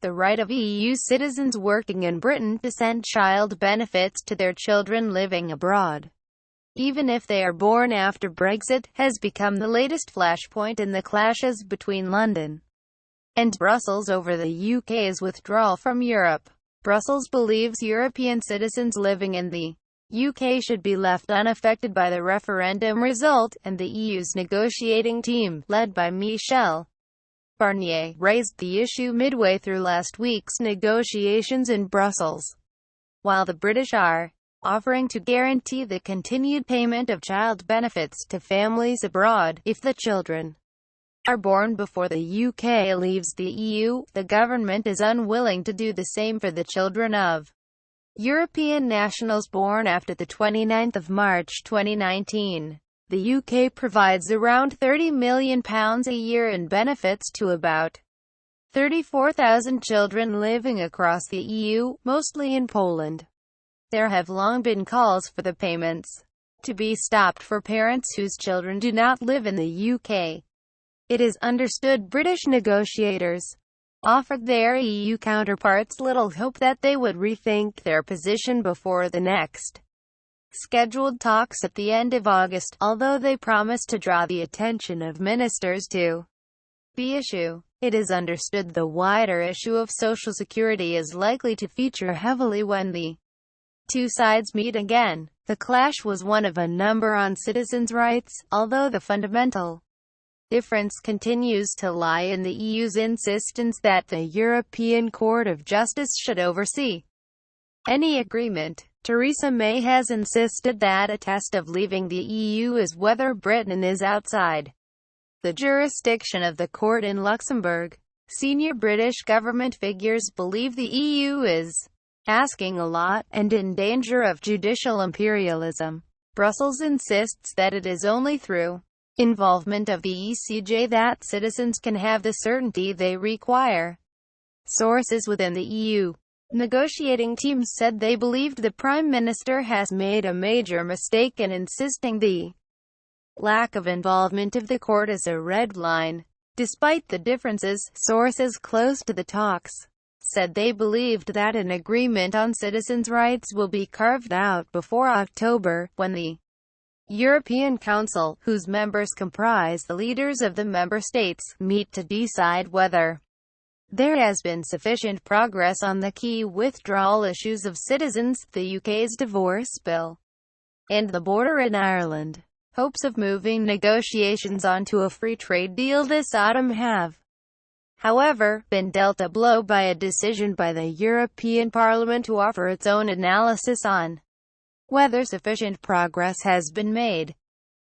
the right of EU citizens working in Britain to send child benefits to their children living abroad, even if they are born after Brexit, has become the latest flashpoint in the clashes between London and Brussels over the UK's withdrawal from Europe. Brussels believes European citizens living in the UK should be left unaffected by the referendum result, and the EU's negotiating team, led by Michel Barnier, raised the issue midway through last week's negotiations in Brussels. While the British are offering to guarantee the continued payment of child benefits to families abroad, if the children are born before the UK leaves the EU, the government is unwilling to do the same for the children of European nationals born after the 29th of March 2019. The UK provides around £30 million a year in benefits to about 34,000 children living across the EU, mostly in Poland. There have long been calls for the payments to be stopped for parents whose children do not live in the UK. It is understood British negotiators offered their EU counterparts little hope that they would rethink their position before the next scheduled talks at the end of August, although they promised to draw the attention of ministers to the issue. It is understood the wider issue of Social Security is likely to feature heavily when the two sides meet again. The clash was one of a number on citizens' rights, although the fundamental difference continues to lie in the EU's insistence that the European Court of Justice should oversee any agreement. Theresa May has insisted that a test of leaving the EU is whether Britain is outside the jurisdiction of the court in Luxembourg. Senior British government figures believe the EU is asking a lot, and in danger of judicial imperialism. Brussels insists that it is only through involvement of the ECJ that citizens can have the certainty they require. Sources within the EU negotiating team said they believed the Prime Minister has made a major mistake in insisting the lack of involvement of the court is a red line. Despite the differences, sources close to the talks said they believed that an agreement on citizens' rights will be carved out before October, when the European Council, whose members comprise the leaders of the member states, meet to decide whether there has been sufficient progress on the key withdrawal issues of citizens, the UK's divorce bill, and the border in Ireland. Hopes of moving negotiations onto a free trade deal this autumn have, however, been dealt a blow by a decision by the European Parliament to offer its own analysis on whether sufficient progress has been made.